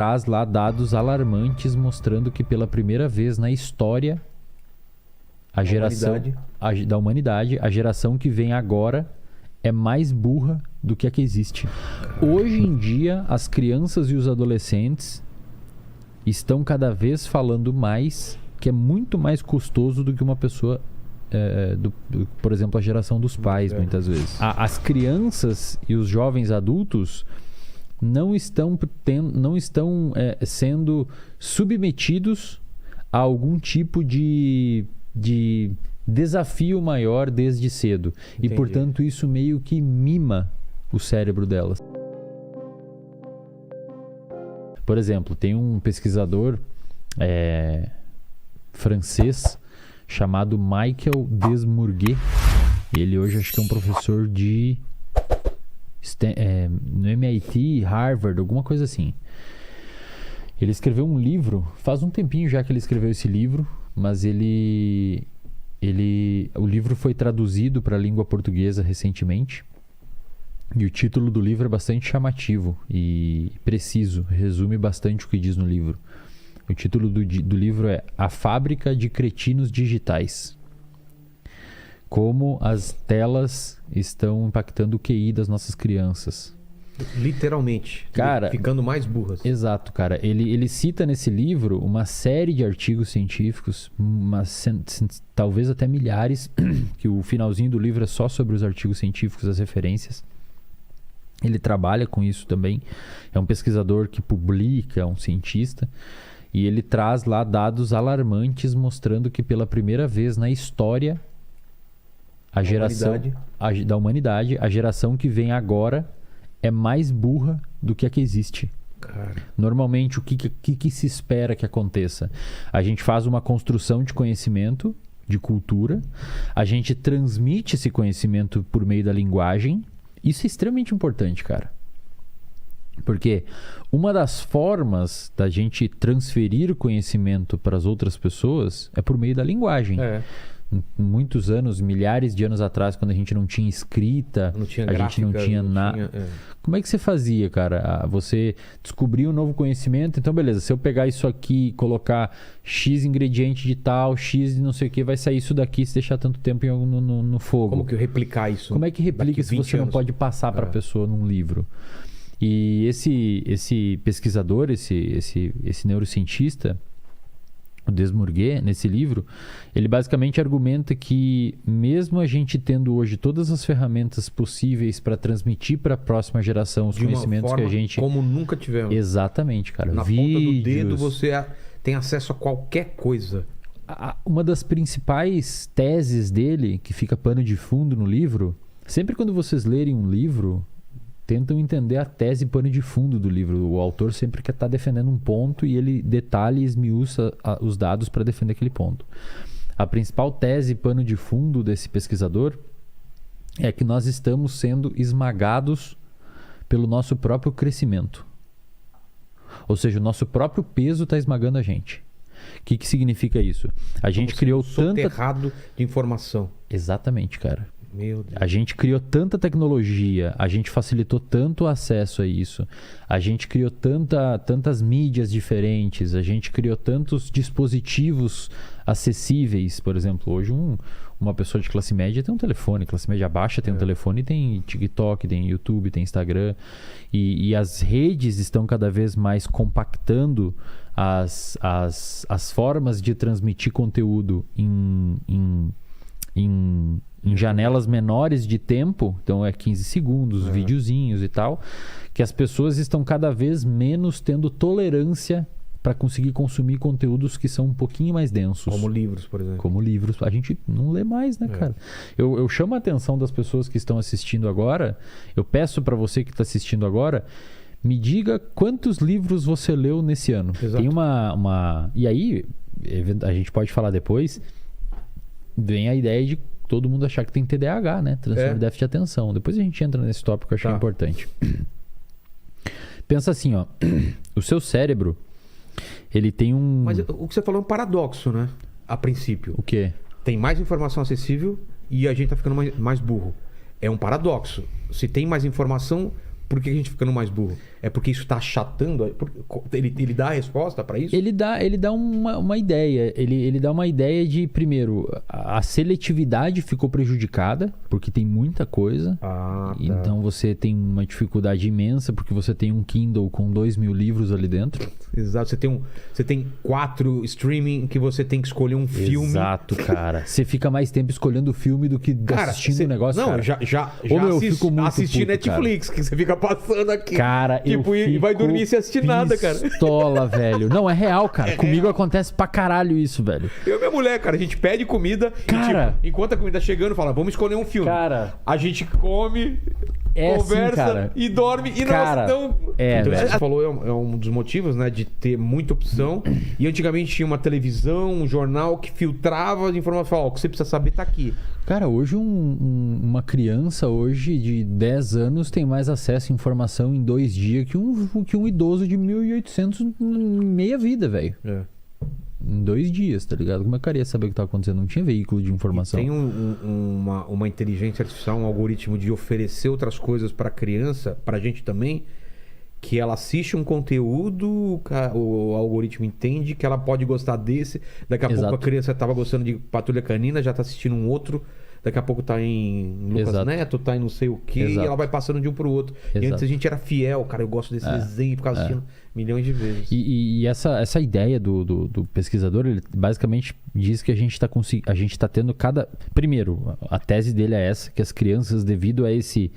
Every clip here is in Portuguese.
traz lá dados alarmantes mostrando que pela primeira vez na história a geração da humanidade, a geração que vem agora é mais burra do que a que existe. Hoje em dia, as crianças e os adolescentes estão cada vez falando mais, que é muito mais custoso do que uma pessoa, por exemplo, a geração dos pais, muitas vezes. As crianças e os jovens adultos não estão sendo submetidos a algum tipo de desafio maior desde cedo. Entendi. E, portanto, isso meio que mima o cérebro delas. Por exemplo, tem um pesquisador francês chamado Michael Desmourguet. Ele hoje acho que é um professor no MIT, Harvard, alguma coisa assim. Ele escreveu um livro, faz um tempinho já que ele escreveu esse livro, mas o livro foi traduzido para a língua portuguesa recentemente. E o título do livro é bastante chamativo e preciso, resume bastante o que diz no livro. O título do livro é A Fábrica de Cretinos Digitais. Como as telas estão impactando o QI das nossas crianças. Literalmente. Cara, ficando mais burras. Exato, cara. Ele cita nesse livro uma série de artigos científicos, talvez até milhares, que o finalzinho do livro é só sobre os artigos científicos, as referências. Ele trabalha com isso também. É um pesquisador que publica, um cientista. E ele traz lá dados alarmantes mostrando que pela primeira vez na história a geração da humanidade, a geração que vem agora é mais burra do que a que existe. Cara. Normalmente, o que se espera que aconteça? A gente faz uma construção de conhecimento, de cultura, a gente transmite esse conhecimento por meio da linguagem. Isso é extremamente importante, cara. Porque uma das formas da gente transferir o conhecimento para as outras pessoas é por meio da linguagem. Muitos anos, milhares de anos atrás, quando a gente não tinha escrita, a gente não tinha nada. Como é que você fazia, cara? Você descobriu um novo conhecimento, então beleza, se eu pegar isso aqui e colocar X ingrediente de tal, X de não sei o que, vai sair isso daqui se deixar tanto tempo no fogo. Como que replicar isso? Como é que replica se você não pode passar para a pessoa num livro? E esse pesquisador, esse neurocientista, o Desmourguet, nesse livro, ele basicamente argumenta que mesmo a gente tendo hoje todas as ferramentas possíveis para transmitir para a próxima geração os conhecimentos que a gente... como nunca tivemos. Exatamente, cara. Na ponta do dedo você tem acesso a qualquer coisa. Uma das principais teses dele, que fica pano de fundo no livro, sempre quando vocês lerem um livro, tentam entender a tese pano de fundo do livro. O autor sempre quer estar defendendo um ponto e ele detalha e esmiuça os dados para defender aquele ponto. A principal tese pano de fundo desse pesquisador é que nós estamos sendo esmagados pelo nosso próprio crescimento. Ou seja, o nosso próprio peso está esmagando a gente. O que significa isso? A gente criou soterrado de informação. Exatamente, cara. Meu Deus. A gente criou tanta tecnologia, a gente facilitou tanto o acesso a isso, a gente criou tantas mídias diferentes, a gente criou tantos dispositivos acessíveis. Por exemplo, hoje uma pessoa de classe média tem um telefone, classe média baixa tem um telefone, tem TikTok, tem YouTube, tem Instagram, e as redes estão cada vez mais compactando as formas de transmitir conteúdo em janelas menores de tempo, então é 15 segundos, videozinhos e tal, que as pessoas estão cada vez menos tendo tolerância para conseguir consumir conteúdos que são um pouquinho mais densos. Como livros, por exemplo. Como livros. A gente não lê mais, né, cara? Eu chamo a atenção das pessoas que estão assistindo agora, eu peço para você que está assistindo agora, me diga quantos livros você leu nesse ano. Exato. Tem E aí, a gente pode falar depois, vem a ideia de todo mundo achar que tem TDAH, né? Transtorno de déficit de atenção. Depois a gente entra nesse tópico que eu achei importante. Pensa assim, ó. O seu cérebro, ele tem um... Mas o que você falou é um paradoxo, né? A princípio. O quê? Tem mais informação acessível e a gente tá ficando mais burro. É um paradoxo. Se tem mais informação, por que a gente ficando mais burro? É porque isso tá achatando? Ele dá a resposta para isso? Ele dá uma ideia. Ele dá uma ideia de, primeiro, a seletividade ficou prejudicada, porque tem muita coisa. Ah, tá. Então você tem uma dificuldade imensa, porque você tem um Kindle com 2.000 livros ali dentro. Exato. Você tem 4 streaming que você tem que escolher um filme. Exato, cara. Você fica mais tempo escolhendo o filme do que assistindo o negócio, não, cara. já fico muito assisti puto, Netflix, cara. Que você fica passando aqui. Cara, tipo, e vai dormir sem assistir nada, cara. Pistola, velho. Não, é real, cara. Comigo acontece pra caralho isso, velho. Eu e minha mulher, cara, a gente pede comida Cara, e, tipo, enquanto a comida tá chegando, fala, vamos escolher um filme. Cara, a gente come, conversa assim, cara. e dorme e Cara, nós não... então, Você falou, é um dos motivos, né, de ter muita opção. E antigamente tinha uma televisão, um jornal que filtrava as informações. Falava, o que você precisa saber tá aqui. Cara, hoje uma criança hoje de 10 anos tem mais acesso à informação em 2 dias que um idoso de 1800 em meia vida, velho. Em 2 dias, tá ligado? Como é que eu queria saber o que tá acontecendo? Não tinha veículo de informação. E tem uma inteligência artificial, um algoritmo de oferecer outras coisas pra criança, pra gente também, que ela assiste um conteúdo, o algoritmo entende que ela pode gostar desse, daqui a pouco a criança estava gostando de Patrulha Canina, já está assistindo um outro, daqui a pouco tá em Lucas Neto, tá em não sei o quê, e ela vai passando de um pro outro. E antes a gente era fiel, cara, eu gosto desse desenho, ficava assistindo milhões de vezes. E essa ideia do pesquisador, ele basicamente diz que a gente tá tendo Primeiro, a tese dele é essa, que as crianças, devido a esse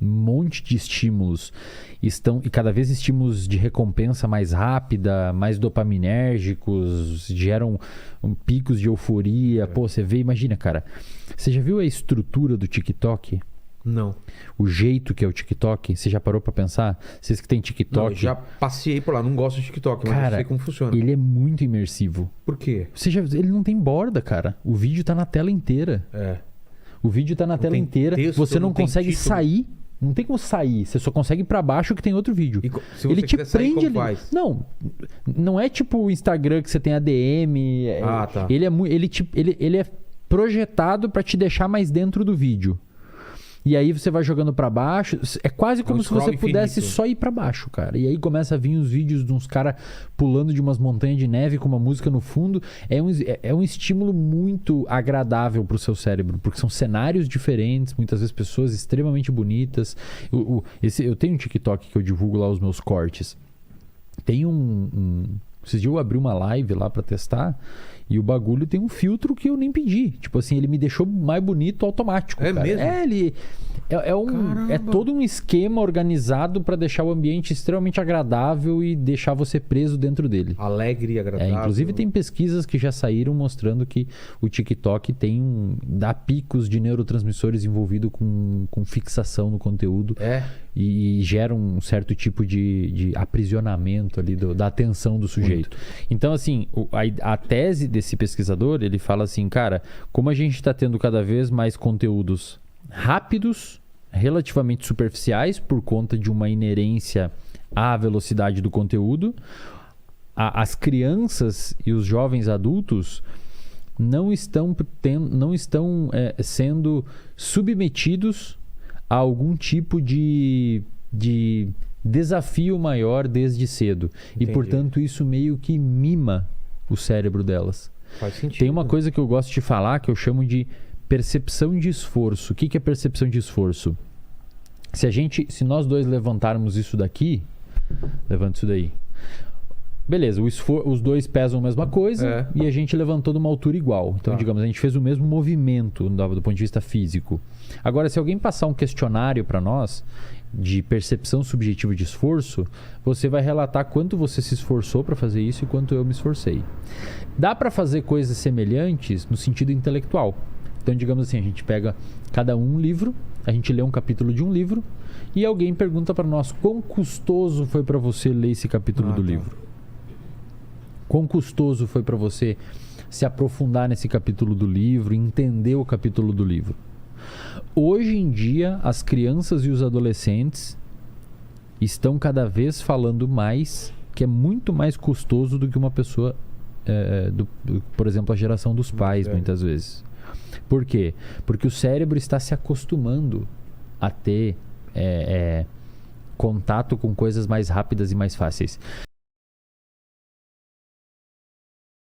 monte de estímulos, e cada vez estímulos de recompensa mais rápida, mais dopaminérgicos, geram picos de euforia. Pô, você vê, imagina, cara, você já viu a estrutura do TikTok? Não. O jeito que é o TikTok? Você já parou pra pensar? Vocês que tem TikTok... Não, eu já passei por lá, não gosto de TikTok, mas cara, eu sei como funciona. Ele é muito imersivo. Por quê? Ele não tem borda, cara. O vídeo tá na tela inteira. O vídeo tá na tela inteira. Texto, você não consegue título. sair. Não tem como sair, você só consegue ir pra baixo que tem outro vídeo. E se você ele te sair, prende como ali. faz? Não é tipo o Instagram que você tem ADM. Tá. Ele é projetado pra te deixar mais dentro do vídeo. E aí você vai jogando pra baixo. É quase como se você pudesse só ir pra baixo, cara. E aí começa a vir os vídeos de uns caras pulando de umas montanhas de neve com uma música no fundo. É um estímulo muito agradável pro seu cérebro, porque são cenários diferentes, muitas vezes pessoas extremamente bonitas. Eu tenho um TikTok que eu divulgo lá os meus cortes. Tem esses dias eu abri uma live lá pra testar. E o bagulho tem um filtro que eu nem pedi. Tipo assim, ele me deixou mais bonito automático. É cara. mesmo? É todo um esquema organizado para deixar o ambiente extremamente agradável e deixar você preso dentro dele. Alegre e agradável. Inclusive tem pesquisas que já saíram mostrando que o TikTok dá picos de neurotransmissores envolvidos com fixação no conteúdo. E gera um certo tipo de aprisionamento ali da atenção do sujeito. Então, assim, a tese desse pesquisador, ele fala assim, cara, como a gente está tendo cada vez mais conteúdos rápidos, relativamente superficiais, por conta de uma inerência à velocidade do conteúdo, as crianças e os jovens adultos não estão sendo submetidos a algum tipo de desafio maior desde cedo. Entendi. E, portanto, isso meio que mima o cérebro delas. Faz sentido. Tem uma coisa que eu gosto de falar que eu chamo de percepção de esforço. O que é percepção de esforço? Se nós dois levantarmos isso daqui, levanta isso daí. Beleza, os dois pesam a mesma coisa e a gente levantou de uma altura igual. Então, digamos, a gente fez o mesmo movimento do ponto de vista físico. Agora, se alguém passar um questionário para nós de percepção subjetiva de esforço, você vai relatar quanto você se esforçou para fazer isso e quanto eu me esforcei. Dá para fazer coisas semelhantes no sentido intelectual. Então, digamos assim, a gente pega cada um livro, a gente lê um capítulo de um livro e alguém pergunta para nós quão custoso foi para você ler esse capítulo do livro. Quão custoso foi para você se aprofundar nesse capítulo do livro, entender o capítulo do livro. Hoje em dia, as crianças e os adolescentes estão cada vez falando mais que é muito mais custoso do que uma pessoa, por exemplo, a geração dos pais, muitas vezes. Por quê? Porque o cérebro está se acostumando a ter contato com coisas mais rápidas e mais fáceis.